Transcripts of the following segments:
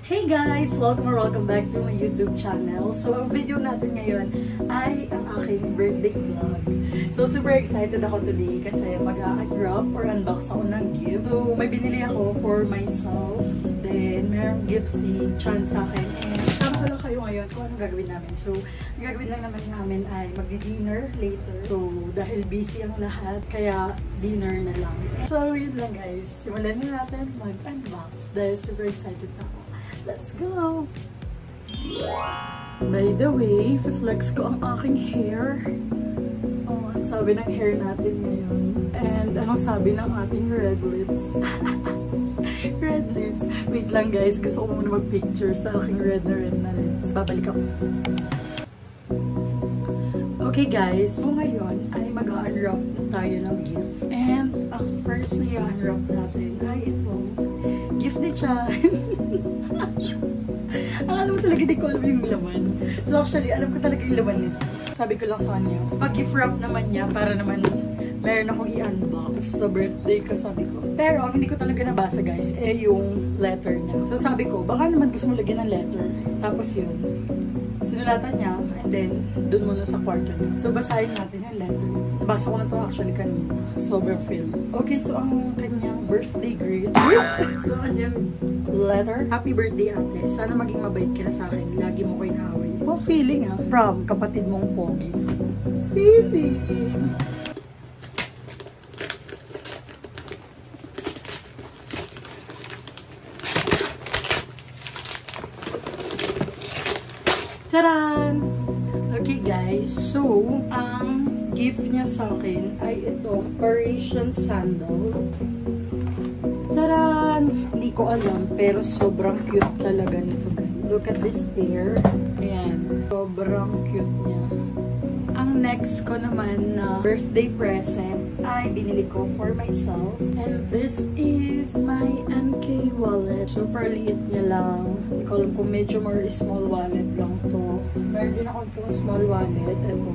Hey guys! Welcome back to my YouTube channel. So, ang video natin ngayon ay ang aking birthday vlog. So, super excited ako today kasi mag-unwrap or unbox ako ng gift. So, may binili ako for myself. Then, mayroong gift si Chan sa akin. And, sama ko lang kayo ngayon kung anong gagawin namin. So, ang gagawin lang naman namin ay mag-dinner later. So, dahil busy ang lahat, kaya dinner na lang. So, yun lang guys. Simulan na natin mag-unbox dahil super excited na ako. Let's go! By the way, flex ko ang aking hair. Oh, ang sabi ng hair natin ngayon. And anong sabi ng ating red lips? Red lips. Wait lang guys, gusto ko muna mag-picture sa aking red na lips. Babalik ako. Okay guys, so ngayon ay mag-unwrap na tayo ng gift. And ang first na i-unwrap natin ay itong gift ni Chan. Akala mo talaga di ko alam yung laman. So actually, alam ko talaga yung laman nito. Sabi ko lang sa kanya, pag-gift wrap naman niya para naman meron akong i-unbox sa birthday ko, sabi ko. Pero ang hindi ko talaga nabasa guys, yung letter niya. So sabi ko, baka naman gusto mo lagyan ng letter. Tapos yun, sinulatan niya, and then dun muna sa kwarto niya. So basahin natin yung letter. Nabasa ko na to actually kanina. Sobrang feel. Okay, so ang kanyang birthday greet. So ang kanyang letter. Happy birthday ate. Sana maging mabait ka na sa akin. Lagi mo ko inaaway. Oh, feeling from kapatid mong pogi. Feeling. Taran! Okay guys, so ang gift niya sa akin ay ito, Parisian sandal. Taran! Hindi ko alam, pero sobrang cute talaga nito guys. Look at this pair. Ayan, sobrang cute niya. Ang next ko naman na birthday present ay binili ko for myself. And this is my MK wallet. Super liit niya lang. Hindi ko alam kung medyo more small wallet lang to. So, meron din ako itong small wallet. Ito,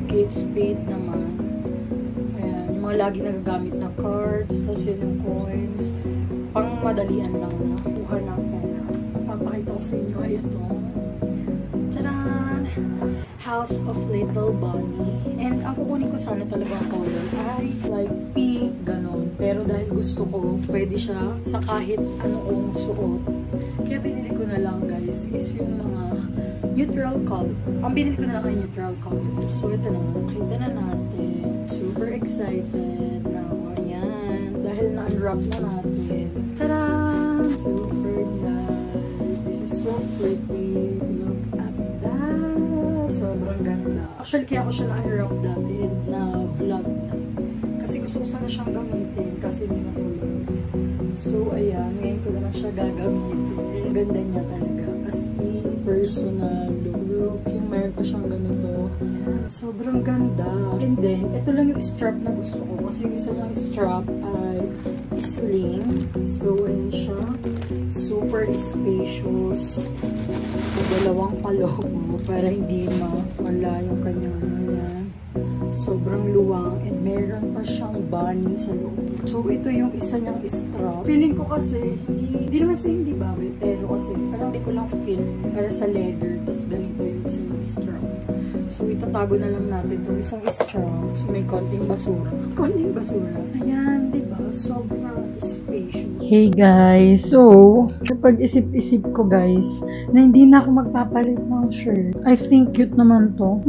Kate Spade naman. Ayan, yung mga lagi nagagamit na cards. Tapos yun yung coins. Pang madalian lang na. Kuha ng pera. Papakita ko sa inyo ay ito. Tadaan! House of Little Bunny. And ang kukunin ko sana talaga color ay like pink, ganon. Pero dahil gusto ko, pwede siya sa kahit anong suot. Kaya binili ko na lang guys, is yung mga neutral color. Ang binili ko na lang ay neutral color. So ito na, nakita na natin. Super excited na ako. Ayan. Dahil na-unwrap na natin. Tada! Super nice. This is so pretty. Look at that. Sobrang ganda. Actually, kaya ako siya na-unwrap dati na vlog na. Kasi gusto ko sana siyang gamitin kasi hindi matulog. So, ayan. Ngayon ko na siya gagamitin. Ang ganda niya talaga. As in, personal look. Yung meron pa siyang ganito. Ayan. Sobrang ganda. And then, ito lang yung strap na gusto ko. Kasi yung isa lang strap ay sling. So, ayan siya. Super spacious. Dalawang paloob mo para hindi mawala yung kanyang ayan. Sobrang luwang and meron pa siyang bunny sa loob. So, ito yung isa niyang strap. Feeling ko kasi, hindi naman sa hindi bagay, pero kasi parang hindi ko lang feel para sa leather, tapos ganito yung isa niyang strap. So, itatago na lang natin itong isang strap. So, may konting basura. Konting basura. Ayan, diba? Sobrang spacious. Hey guys! So, kapag isip-isip ko guys, na hindi na ako magpapalit ng shirt. I think cute naman to.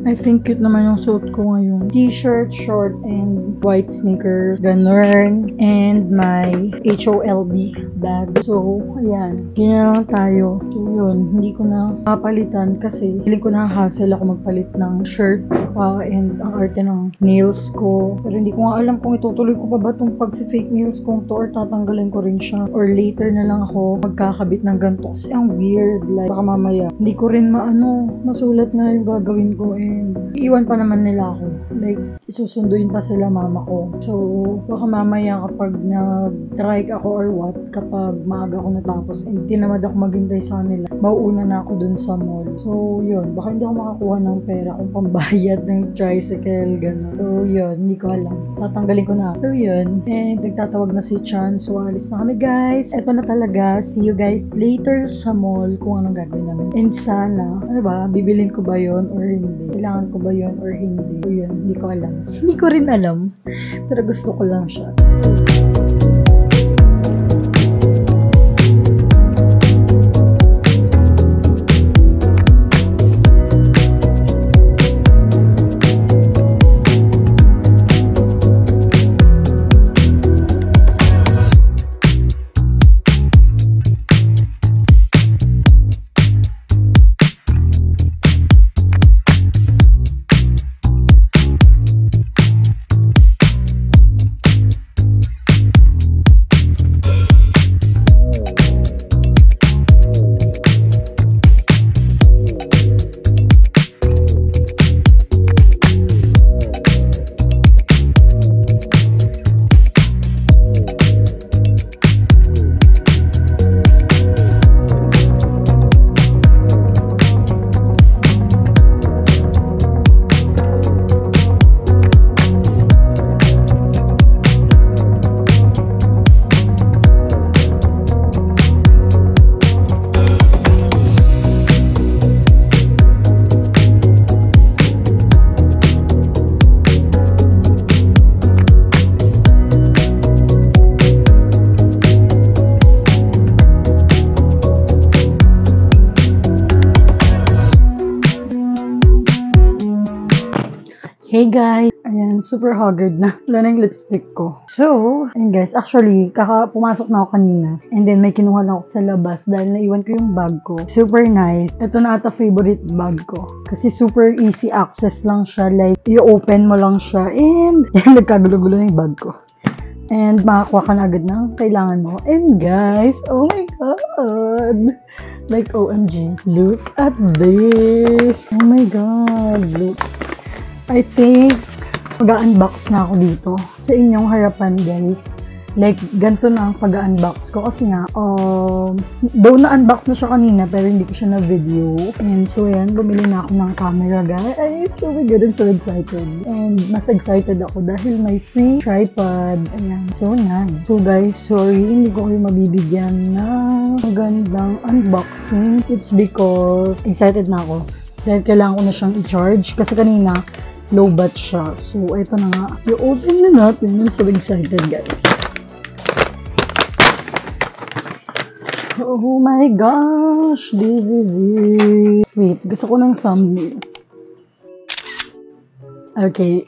I think cute naman yung suit ko ngayon. T-shirt, short, and white sneakers. Ganun. And my HOLB bag. So, ayan. Ganyan lang tayo. So, yun. Hindi ko na papalitan kasi feeling ko na hassle ako magpalit ng shirt and ang arte ng nails ko. Pero hindi ko nga alam kung itutuloy ko pa ba itong pag-fake nails kong to or tatanggalin ko rin siya. Or later na lang ako magkakabit ng ganito kasi ang weird. Like, baka mamaya hindi ko rin masulat na yung gagawin ko and iwan pa naman nila ako. Like, isusunduin pa sila mama ko. So, baka mamaya kapag nag-trike ako or what, kapag maaga ako natapos and tinamad ako maghintay sa kanila, mauuna na ako dun sa mall. So, yun. Baka hindi ako makakuha ng pera kung pambayad ng tricycle, gano'n. So, yun. Hindi ko alam. Tatanggalin ko na. So, yun. And nagtatawag na si Chan. So, So, alis na kami guys. Ito na talaga. See you guys later sa mall kung anong gagawin namin. And sana, ano ba, bibilin ko ba yon or hindi? Kailangan ko ba yon or hindi? O yun, hindi ko alam. Hindi ko rin alam. Pero gusto ko lang siya. Hey guys! Ayan, super haggard na. Wala na yung lipstick ko. So, ayan guys, actually, pumasok na ako kanina. And then, may kinuha na ako sa labas dahil naiwan ko yung bag ko. Super nice. Ito na ata favorite bag ko. Kasi super easy access lang siya. Like, i-open mo lang siya. And, nagkagulo-gulo na yung bag ko. And, makakuha ka na agad ng kailangan mo. And guys, oh my god! Like, OMG. Look at this! Oh my god! Look. I think, mag-unbox na ako dito sa inyong harapan, guys. Like, ganito na ang pag-unbox ko. Kasi nga, though na-unbox na siya kanina, pero hindi ko siya na-video. And so, ayan, bumili na ako ng camera, guys. Ay, so my god, I'm so excited. And mas excited ako dahil may free tripod. Ayan, so nice. So, guys, sorry, hindi ko kayo mabibigyan na magandang unboxing. It's because excited na ako. Dahil kailangan ko na siyang i-charge. Kasi kanina, low bat siya. So, ito na nga. I-open na natin. I'm so excited, guys. Oh my gosh! This is it. Wait, gusto ko ng thumbnail. Okay.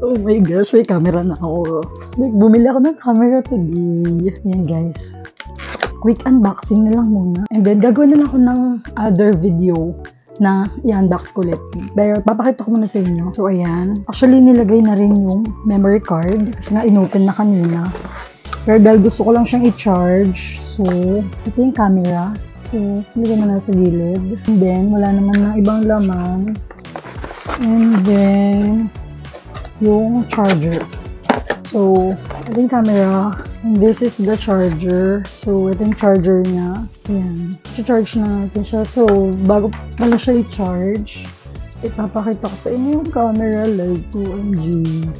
Oh my gosh, may camera na ako. Like, bumili ako ng camera today. Yan, guys. Quick unboxing na lang muna. And then, gagawin na lang ako ng other video na i-unbox ko ulit. Pero, papakita ko muna sa inyo. So, ayan. Actually, nilagay na rin yung memory card. Kasi nga, inopen na kanina. Pero dahil gusto ko lang siyang i-charge. So, ito yung camera. So, nilagay mo na sa gilid. And then, wala naman ng ibang laman. And then, yung charger. So, ito yung camera. And this is the charger. So, ito yung charger niya. Ayan. I-charge na natin siya. So, bago pala siya i-charge, ipapakita ko sa inyo yung camera. Like, OMG.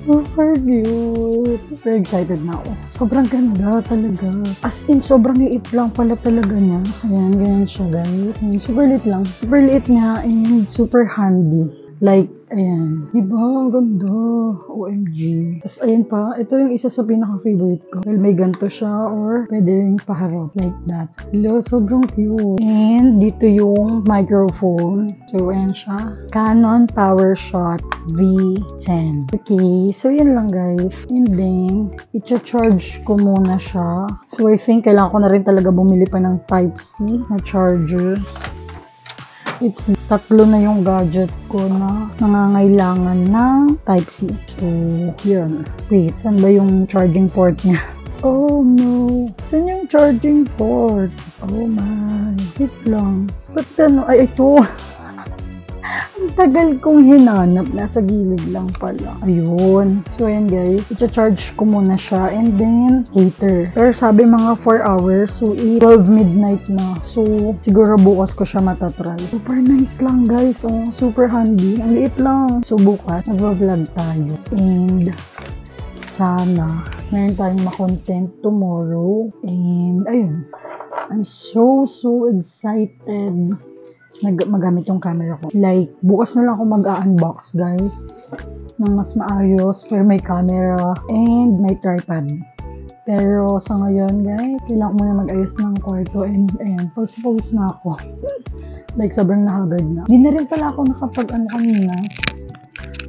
Super cute. Super excited na ako. Sobrang ganda talaga. As in, sobrang liit lang pala talaga niya. Ayan, ganyan siya, guys. Ayan, super liit lang. Super liit niya and super handy. Like, ayan. Diba? Ang ganda. OMG. Tapos, ayan pa. Ito yung isa sa pinaka-favorite ko. Well, may ganito siya or pwede rin paharap. Like that. Hello, sobrang cute. And, dito yung microphone. So, ayan siya. Canon PowerShot V10. Okay. So, yan lang, guys. And then, i-charge ko muna siya. So, I think kailangan ko na rin talaga bumili pa ng Type-C na charger. It's tatlo na yung gadget ko na nangangailangan ng Type-C. So, yun. Wait, saan ba yung charging port niya? Oh no! Saan yung charging port? Oh my. Wait lang. Ba't ano? Ay, ito. Ang tagal kong hinanap. Nasa gilid lang pala. Ayun. So, ayan guys. I-charge ko muna siya. And then, later. Pero sabi mga 4 hours. So, 12 midnight na. So, siguro bukas ko siya matatry. Super nice lang guys. Oh, super handy. Ang liit lang. So, bukas, nag-vlog tayo. And, sana meron tayong ma-content tomorrow. And ayun, I'm so excited magamit yung camera ko. Like, bukas na lang ako mag-unbox, guys, ng mas maayos, pero may camera and may tripod. Pero sa ngayon, guys, kailangan ko muna mag-ayos ng kwarto and ayan, pawis na ako. Like, sobrang nahagad na. Hindi na rin pala ako kanina.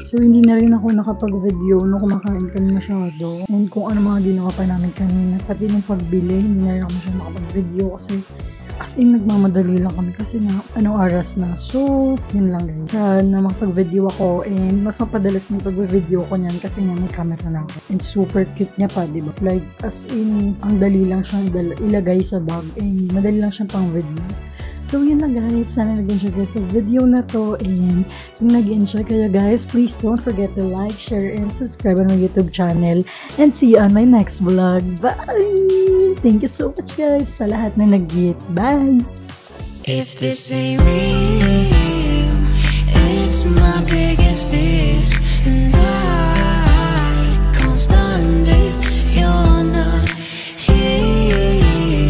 So, hindi na rin ako nakapag-video no kumakain kami masyado. And kung ano mga ginawa pa namin kanina, pati nung pagbili, hindi na rin ako masyado makapag-video kasi as in, nagmamadali lang kami kasi na anong oras na. So, yun lang guys. Na makapag-video ako and mas mapadalas na pag-video ko niyan kasi nga may camera na ako. And super cute niya pa, diba? Like, as in, ang dali lang siyang ilagay sa bag and madali lang siyang pang video. So, yun na guys. Sana nag-enjoy kayo sa video na to. And kung nag-enjoy kayo guys, please don't forget to like, share, and subscribe on my YouTube channel. And see you on my next vlog. Bye! Thank you so much guys sa lahat na nag-git. Bye! If this ain't real